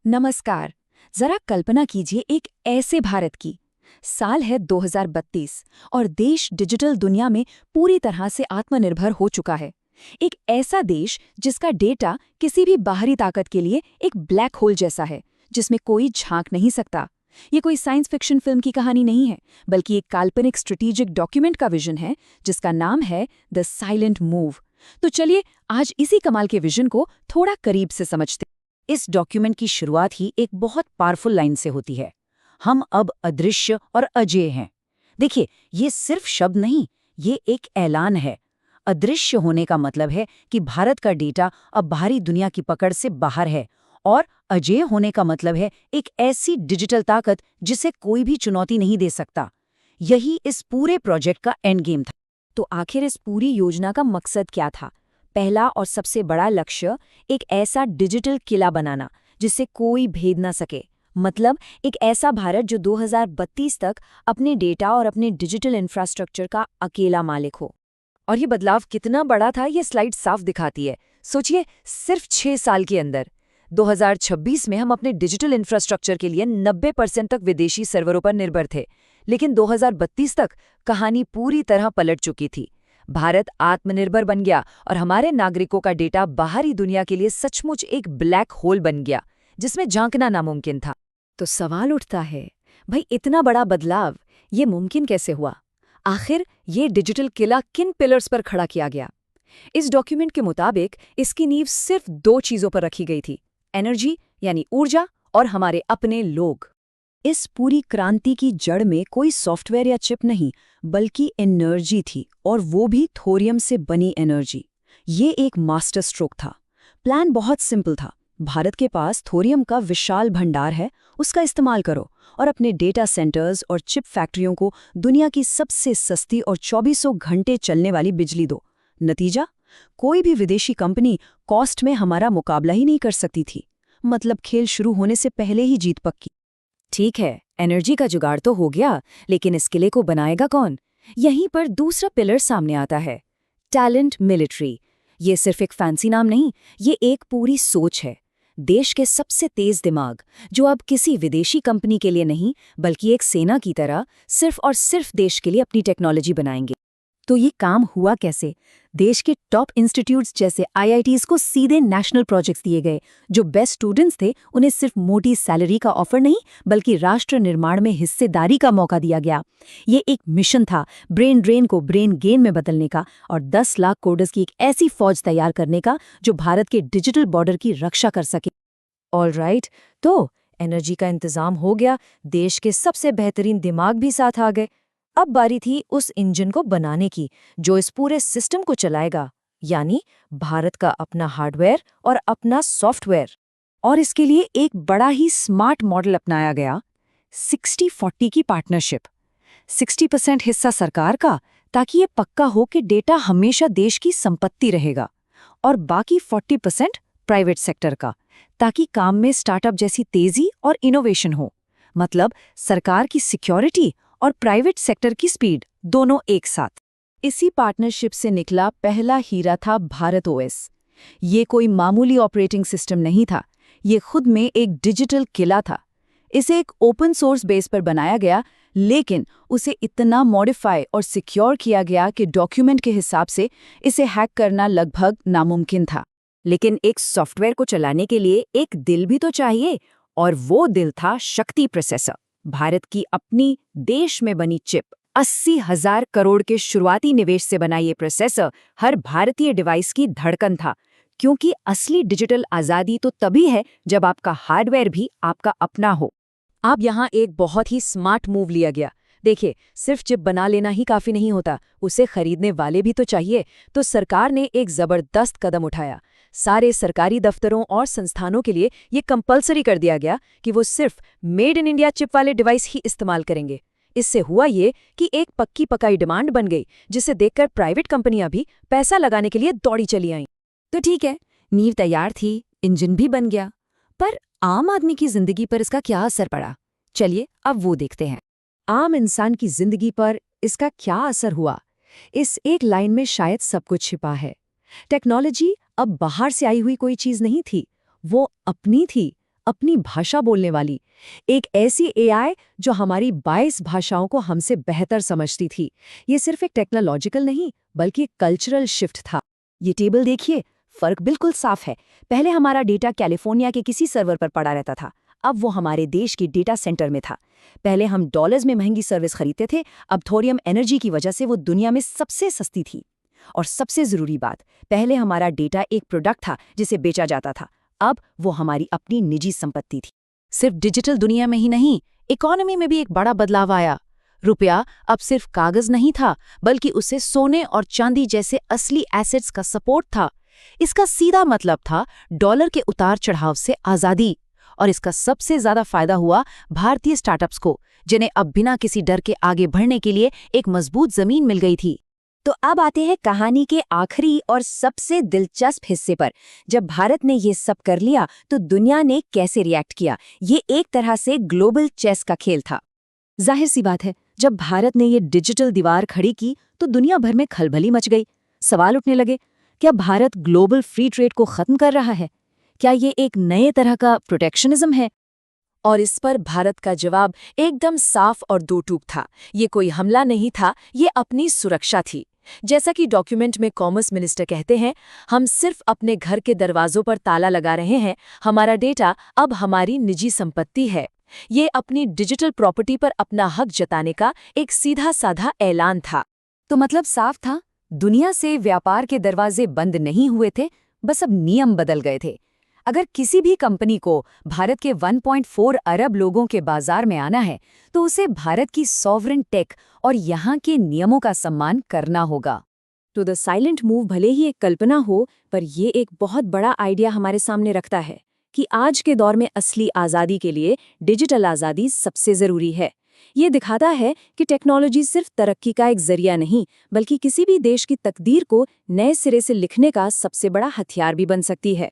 नमस्कार। जरा कल्पना कीजिए एक ऐसे भारत की। साल है 2032 और देश डिजिटल दुनिया में पूरी तरह से आत्मनिर्भर हो चुका है। एक ऐसा देश जिसका डेटा किसी भी बाहरी ताकत के लिए एक ब्लैक होल जैसा है, जिसमें कोई झांक नहीं सकता। ये कोई साइंस फिक्शन फिल्म की कहानी नहीं है, बल्कि एक काल्पनिक स्ट्रेटेजिक डॉक्यूमेंट का विजन है, जिसका नाम है द साइलेंट मूव। तो चलिए आज इसी कमाल के विजन को थोड़ा करीब से समझते हैं। इस डॉक्यूमेंट की शुरुआत ही एक बहुत पावरफुल लाइन से होती है। हम अब अदृश्य और अजेय हैं। देखिए, ये सिर्फ शब्द नहीं, ये एक ऐलान है। अदृश्य होने का मतलब है कि भारत का डेटा अब बाहरी दुनिया की पकड़ से बाहर है, और अजेय होने का मतलब है एक ऐसी डिजिटल ताकत जिसे कोई भी चुनौती नहीं दे सकता। यही इस पूरे प्रोजेक्ट का एंड गेम था। तो आखिर इस पूरी योजना का मकसद क्या था? पहला और सबसे बड़ा लक्ष्य एक ऐसा डिजिटल किला बनाना जिसे कोई भेद न सके। मतलब एक ऐसा भारत जो 2032 तक अपने डेटा और अपने डिजिटल इंफ्रास्ट्रक्चर का अकेला मालिक हो। और ये बदलाव कितना बड़ा था, ये स्लाइड साफ दिखाती है। सोचिए, सिर्फ 6 साल के अंदर 2026 में हम अपने डिजिटल इंफ्रास्ट्रक्चर के लिए 90% तक विदेशी सर्वरों पर निर्भर थे, लेकिन 2032 तक कहानी पूरी तरह पलट चुकी थी। भारत आत्मनिर्भर बन गया और हमारे नागरिकों का डेटा बाहरी दुनिया के लिए सचमुच एक ब्लैक होल बन गया, जिसमें झांकना नामुमकिन था। तो सवाल उठता है, भाई इतना बड़ा बदलाव ये मुमकिन कैसे हुआ? आखिर ये डिजिटल किला किन पिलर्स पर खड़ा किया गया? इस डॉक्यूमेंट के मुताबिक इसकी नींव सिर्फ 2 चीजों पर रखी गई थी, एनर्जी यानी ऊर्जा और हमारे अपने लोग। इस पूरी क्रांति की जड़ में कोई सॉफ्टवेयर या चिप नहीं, बल्कि एनर्जी थी, और वो भी थोरियम से बनी एनर्जी। ये एक मास्टर स्ट्रोक था। प्लान बहुत सिंपल था। भारत के पास थोरियम का विशाल भंडार है, उसका इस्तेमाल करो और अपने डेटा सेंटर्स और चिप फैक्ट्रियों को दुनिया की सबसे सस्ती और 2400 घंटे चलने वाली बिजली दो। नतीजा, कोई भी विदेशी कंपनी कॉस्ट में हमारा मुकाबला ही नहीं कर सकती थी। मतलब खेल शुरू होने से पहले ही जीत पक्की। ठीक है, एनर्जी का जुगाड़ तो हो गया, लेकिन इस किले को बनाएगा कौन? यहीं पर दूसरा पिलर सामने आता है, टैलेंट मिलिट्री। ये सिर्फ एक फैंसी नाम नहीं, ये एक पूरी सोच है। देश के सबसे तेज दिमाग, जो अब किसी विदेशी कंपनी के लिए नहीं, बल्कि एक सेना की तरह सिर्फ और सिर्फ देश के लिए अपनी टेक्नोलॉजी बनाएंगे। तो ये काम हुआ कैसे? देश के टॉप इंस्टीट्यूट्स जैसे आईआईटीज को सीधे नेशनल प्रोजेक्ट्स दिए गए। जो बेस्ट स्टूडेंट्स थे उन्हें सिर्फ मोटी सैलरी का ऑफर नहीं, बल्कि राष्ट्र निर्माण में हिस्सेदारी का मौका दिया गया। ये एक मिशन था, ब्रेन ड्रेन को ब्रेन गेन में बदलने का, और 10 लाख कोडर्स की एक ऐसी फौज तैयार करने का जो भारत के डिजिटल बॉर्डर की रक्षा कर सके। ऑलराइट, तो एनर्जी का इंतजाम हो गया, देश के सबसे बेहतरीन दिमाग भी साथ आ गए। अब बारी थी उस इंजन को बनाने की जो इस पूरे सिस्टम को चलाएगा, यानी भारत का अपना हार्डवेयर और अपना सॉफ्टवेयर। और इसके लिए एक बड़ा ही स्मार्ट मॉडल अपनाया गया, 60-40 की पार्टनरशिप। 60% हिस्सा सरकार का, ताकि ये पक्का हो कि डेटा हमेशा देश की संपत्ति रहेगा, और बाकी 40% प्राइवेट सेक्टर का, ताकि काम में स्टार्टअप जैसी तेजी और इनोवेशन हो। मतलब सरकार की सिक्योरिटी और प्राइवेट सेक्टर की स्पीड दोनों एक साथ। इसी पार्टनरशिप से निकला पहला हीरा था भारत ओएस। ये कोई मामूली ऑपरेटिंग सिस्टम नहीं था, ये खुद में एक डिजिटल किला था। इसे एक ओपन सोर्स बेस पर बनाया गया, लेकिन उसे इतना मॉडिफाई और सिक्योर किया गया कि डॉक्यूमेंट के हिसाब से इसे हैक करना लगभग नामुमकिन था। लेकिन एक सॉफ्टवेयर को चलाने के लिए एक दिल भी तो चाहिए, और वो दिल था शक्ति प्रोसेसर। भारत की अपनी देश में बनी चिप। 80,000 करोड़ के शुरुआती निवेश से बना ये प्रोसेसर हर भारतीय डिवाइस की धड़कन था, क्योंकि असली डिजिटल आज़ादी तो तभी है जब आपका हार्डवेयर भी आपका अपना हो। अब यहाँ एक बहुत ही स्मार्ट मूव लिया गया। देखिए, सिर्फ चिप बना लेना ही काफ़ी नहीं होता, उसे खरीदने वाले भी तो चाहिए। तो सरकार ने एक ज़बरदस्त कदम उठाया। सारे सरकारी दफ्तरों और संस्थानों के लिए ये कंपलसरी कर दिया गया कि वो सिर्फ मेड इन इंडिया चिप वाले डिवाइस ही इस्तेमाल करेंगे। इससे हुआ ये कि एक पक्की पकाई डिमांड बन गई, जिसे देखकर प्राइवेट कंपनियां भी पैसा लगाने के लिए दौड़ी चली आईं। तो ठीक है, नींव तैयार थी, इंजन भी बन गया, पर आम आदमी की जिंदगी पर इसका क्या असर पड़ा? चलिए अब वो देखते हैं। आम इंसान की जिंदगी पर इसका क्या असर हुआ? इस एक लाइन में शायद सब कुछ छिपा है। टेक्नोलॉजी अब बाहर से आई हुई कोई चीज नहीं थी, वो अपनी थी, अपनी भाषा बोलने वाली, एक ऐसी एआई जो हमारी 22 भाषाओं को हमसे बेहतर समझती थी। ये सिर्फ एक टेक्नोलॉजिकल नहीं, बल्कि एक कल्चरल शिफ्ट था। ये टेबल देखिए, फर्क बिल्कुल साफ है। पहले हमारा डेटा कैलिफोर्निया के किसी सर्वर पर पड़ा रहता था, अब वो हमारे देश की डेटा सेंटर में था। पहले हम डॉलर्स में महंगी सर्विस खरीदते थे, अब थोरियम एनर्जी की वजह से वो दुनिया में सबसे सस्ती थी। और सबसे जरूरी बात, पहले हमारा डेटा एक प्रोडक्ट था जिसे बेचा जाता था, अब वो हमारी अपनी निजी संपत्ति थी। सिर्फ डिजिटल दुनिया में ही नहीं, इकोनॉमी में भी एक बड़ा बदलाव आया। रुपया अब सिर्फ कागज नहीं था, बल्कि उसे सोने और चांदी जैसे असली एसेट्स का सपोर्ट था। इसका सीधा मतलब था डॉलर के उतार चढ़ाव से आज़ादी। और इसका सबसे ज्यादा फायदा हुआ भारतीय स्टार्टअप्स को, जिन्हें अब बिना किसी डर के आगे बढ़ने के लिए एक मजबूत जमीन मिल गई थी। तो अब आते हैं कहानी के आखिरी और सबसे दिलचस्प हिस्से पर। जब भारत ने ये सब कर लिया तो दुनिया ने कैसे रिएक्ट किया। ये एक तरह से ग्लोबल चेस का खेल था। जाहिर सी बात है, जब भारत ने ये डिजिटल दीवार खड़ी की तो दुनिया भर में खलबली मच गई। सवाल उठने लगे, क्या भारत ग्लोबल फ्री ट्रेड को खत्म कर रहा है? क्या ये एक नए तरह का प्रोटेक्शनिज्म है? और इस पर भारत का जवाब एकदम साफ और दो टूक था। ये कोई हमला नहीं था, ये अपनी सुरक्षा थी। जैसा कि डॉक्यूमेंट में कॉमर्स मिनिस्टर कहते हैं, हम सिर्फ अपने घर के दरवाजों पर ताला लगा रहे हैं, हमारा डेटा अब हमारी निजी संपत्ति है। ये अपनी डिजिटल प्रॉपर्टी पर अपना हक जताने का एक सीधा साधा ऐलान था। तो मतलब साफ था, दुनिया से व्यापार के दरवाजे बंद नहीं हुए थे, बस अब नियम बदल गए थे। अगर किसी भी कंपनी को भारत के 1.4 अरब लोगों के बाजार में आना है, तो उसे भारत की सॉवरेन टेक और यहाँ के नियमों का सम्मान करना होगा। तो द साइलेंट मूव भले ही एक कल्पना हो, पर ये एक बहुत बड़ा आइडिया हमारे सामने रखता है कि आज के दौर में असली आज़ादी के लिए डिजिटल आज़ादी सबसे ज़रूरी है। ये दिखाता है कि टेक्नोलॉजी सिर्फ तरक्की का एक जरिया नहीं, बल्कि किसी भी देश की तकदीर को नए सिरे से लिखने का सबसे बड़ा हथियार भी बन सकती है।